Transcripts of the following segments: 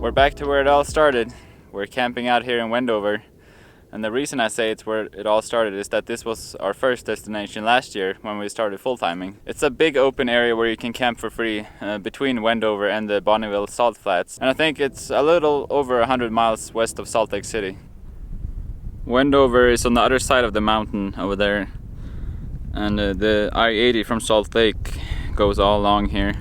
We're back to where it all started. We're camping out here in Wendover. And the reason I say it's where it all started is that this was our first destination last year when we started full-timing. It's a big open area where you can camp for free between Wendover and the Bonneville Salt Flats. And I think it's a little over 100 miles west of Salt Lake City. Wendover is on the other side of the mountain over there. And the I-80 from Salt Lake goes all along here.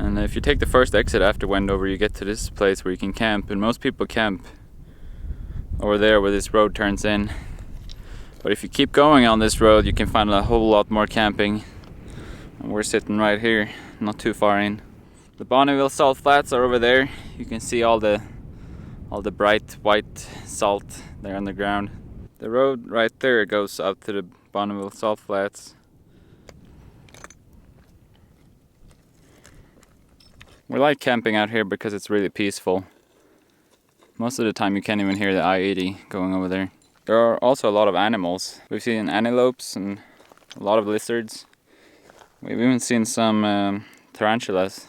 And if you take the first exit after Wendover, you get to this place where you can camp. And most people camp over there where this road turns in. But if you keep going on this road, you can find a whole lot more camping. And we're sitting right here, not too far in. The Bonneville Salt Flats are over there. You can see all the bright white salt there on the ground. The road right there goes up to the Bonneville Salt Flats. We like camping out here because it's really peaceful. Most of the time you can't even hear the I-80 going over there. There are also a lot of animals. We've seen antelopes and a lot of lizards. We've even seen some tarantulas.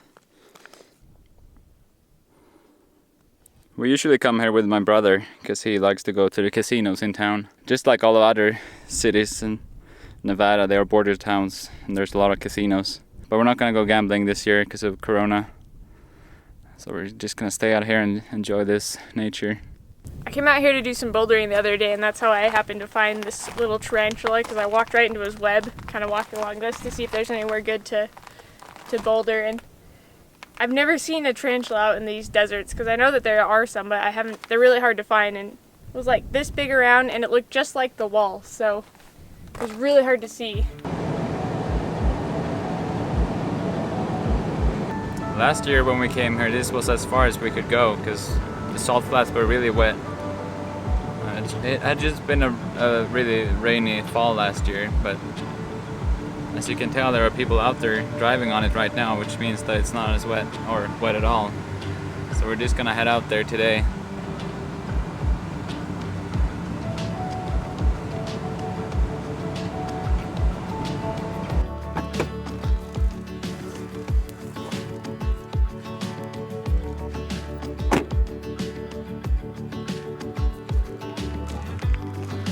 We usually come here with my brother because he likes to go to the casinos in town. Just like all the other cities in Nevada, they are border towns and there's a lot of casinos. But we're not going to go gambling this year because of Corona. So we're just going to stay out here and enjoy this nature. I came out here to do some bouldering the other day, and that's how I happened to find this little tarantula, because I walked right into his web, kind of walking along this to see if there's anywhere good to boulder. And I've never seen a tarantula out in these deserts, because I know that there are some, but I haven't. They're really hard to find, and it was like this big around, and it looked just like the wall, so it was really hard to see. Last year when we came here, this was as far as we could go because the salt flats were really wet. It had just been a really rainy fall last year, but as you can tell, there are people out there driving on it right now, which means that it's not as wet or wet at all. So we're just gonna head out there today.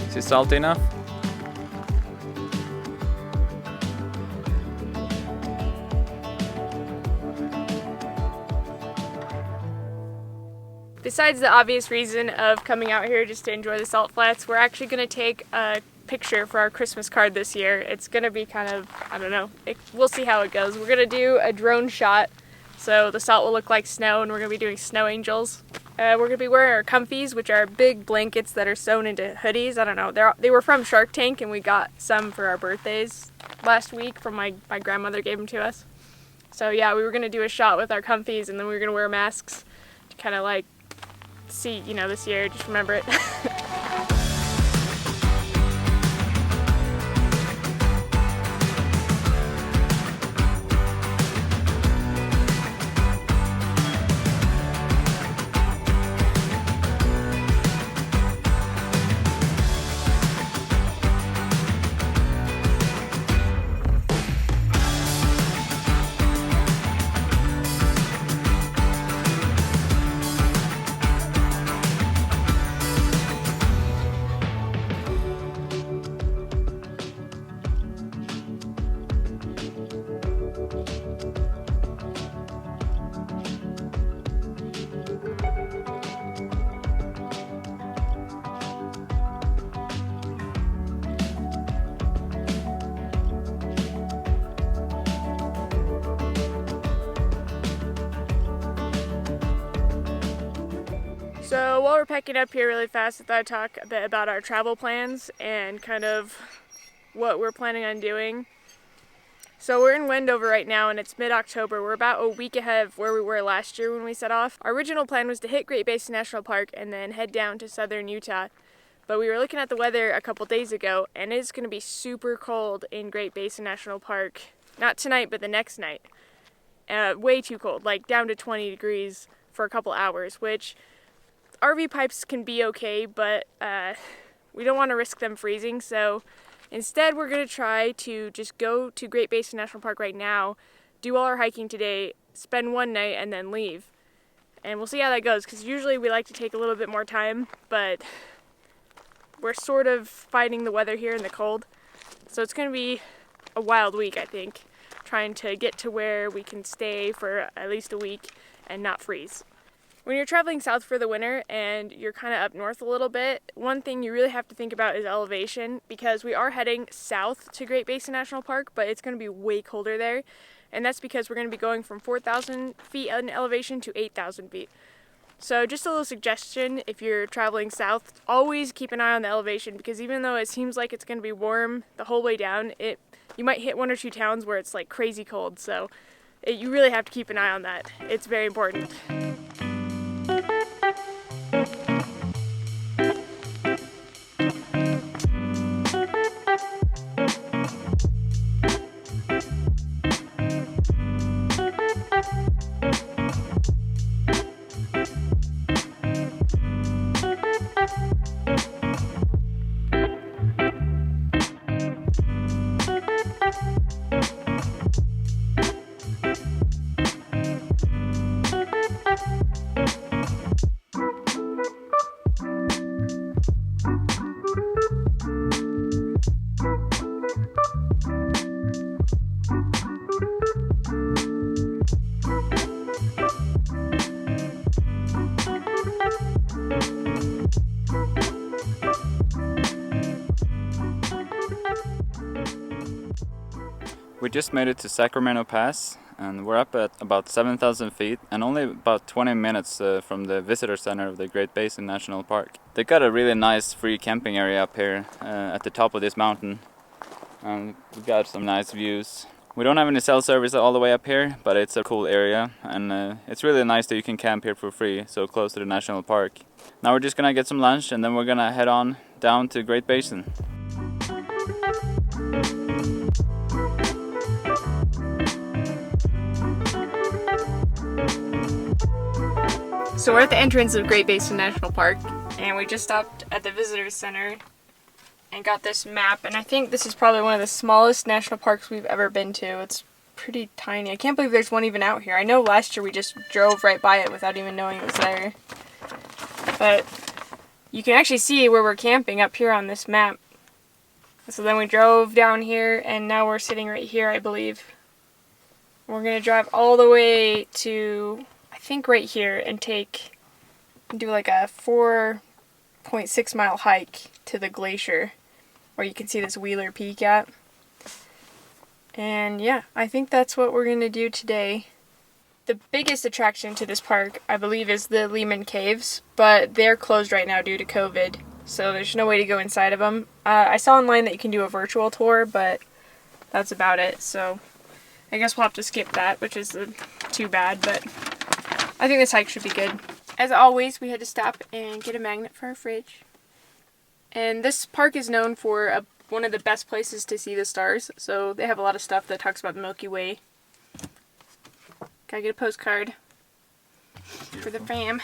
Is it salty enough? Besides the obvious reason of coming out here just to enjoy the salt flats, we're actually going to take a picture for our Christmas card this year. It's going to be kind of, I don't know, we'll see how it goes. We're going to do a drone shot, so the salt will look like snow, and we're going to be doing snow angels. We're going to be wearing our comfies, which are big blankets that are sewn into hoodies. I don't know, they were from Shark Tank, and we got some for our birthdays last week from my grandmother gave them to us. So yeah, we were going to do a shot with our comfies, and then we were going to wear masks to kind of like see, you know, this year, just remember it. So while we're packing up here really fast, I thought I'd talk a bit about our travel plans and kind of what we're planning on doing. So we're in Wendover right now and it's mid-October. We're about a week ahead of where we were last year when we set off. Our original plan was to hit Great Basin National Park and then head down to southern Utah. But we were looking at the weather a couple days ago and it's going to be super cold in Great Basin National Park. Not tonight, but the next night. Way too cold, like down to 20 degrees for a couple hours, which RV pipes can be okay, but we don't want to risk them freezing, so instead we're going to try to just go to Great Basin National Park right now, do all our hiking today, spend one night, and then leave. And we'll see how that goes, because usually we like to take a little bit more time, but we're sort of fighting the weather here in the cold, so it's going to be a wild week, I think, trying to get to where we can stay for at least a week and not freeze. When you're traveling south for the winter and you're kind of up north a little bit, one thing you really have to think about is elevation, because we are heading south to Great Basin National Park, but it's going to be way colder there. And that's because we're going to be going from 4,000 feet in elevation to 8,000 feet. So just a little suggestion, if you're traveling south, always keep an eye on the elevation, because even though it seems like it's going to be warm the whole way down, you might hit one or two towns where it's like crazy cold. So you really have to keep an eye on that. It's very important. We just made it to Sacramento Pass and we're up at about 7,000 feet and only about 20 minutes from the visitor center of the Great Basin National Park. They got a really nice free camping area up here at the top of this mountain. We've got some nice views. We don't have any cell service all the way up here, but it's a cool area and it's really nice that you can camp here for free, so close to the national park. Now we're just gonna get some lunch and then we're gonna head on down to Great Basin. So we're at the entrance of Great Basin National Park, and we just stopped at the Visitors Center and got this map, and I think this is probably one of the smallest national parks we've ever been to. It's pretty tiny. I can't believe there's one even out here. I know last year we just drove right by it without even knowing it was there. But you can actually see where we're camping up here on this map. So then we drove down here, and now we're sitting right here, I believe. We're going to drive all the way to, I think, right here and do like a 4.6 mile hike to the glacier where you can see this Wheeler Peak at. And yeah, I think that's what we're going to do today. The biggest attraction to this park, I believe, is the Lehman Caves, but they're closed right now due to COVID, so there's no way to go inside of them. I saw online that you can do a virtual tour, but that's about it, so I guess we'll have to skip that, which is too bad, but I think this hike should be good. As always, we had to stop and get a magnet for our fridge. And this park is known for one of the best places to see the stars, so they have a lot of stuff that talks about the Milky Way. Gotta get a postcard for the fam.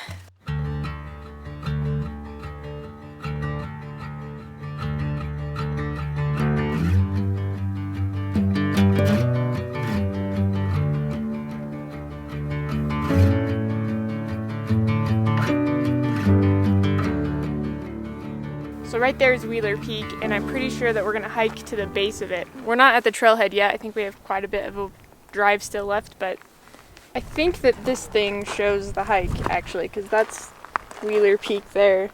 So right there is Wheeler Peak, and I'm pretty sure that we're going to hike to the base of it. We're not at the trailhead yet. I think we have quite a bit of a drive still left, but I think that this thing shows the hike, actually, because that's Wheeler Peak there,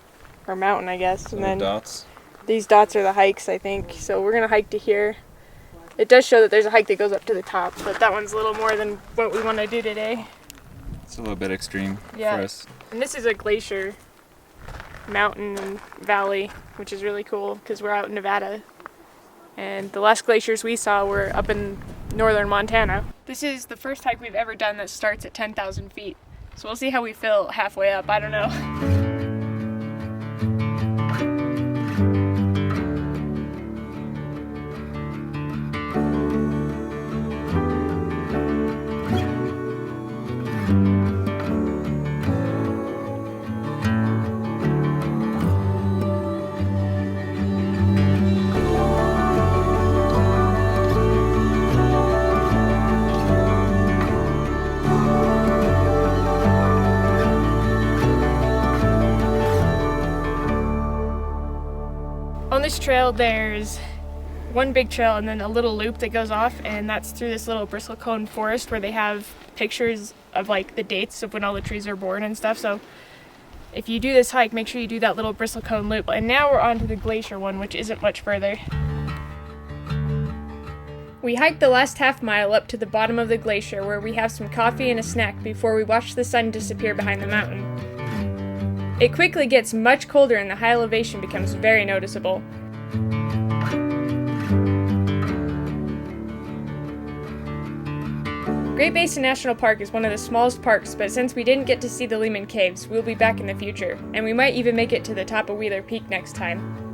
or mountain, I guess. And then dots. These dots are the hikes, I think. So we're going to hike to here. It does show that there's a hike that goes up to the top, but that one's a little more than what we want to do today. It's a little bit extreme for us. And this is a glacier mountain and valley, which is really cool because we're out in Nevada. And the last glaciers we saw were up in northern Montana. This is the first hike we've ever done that starts at 10,000 feet. So we'll see how we feel halfway up, I don't know. On this trail there's one big trail and then a little loop that goes off, and that's through this little bristlecone forest where they have pictures of like the dates of when all the trees are born and stuff. So if you do this hike, make sure you do that little bristlecone loop. And now we're on to the glacier one, which isn't much further. We hiked the last half mile up to the bottom of the glacier where we have some coffee and a snack before we watch the sun disappear behind the mountain. It quickly gets much colder and the high elevation becomes very noticeable. Great Basin National Park is one of the smallest parks, but since we didn't get to see the Lehman Caves, we'll be back in the future, and we might even make it to the top of Wheeler Peak next time.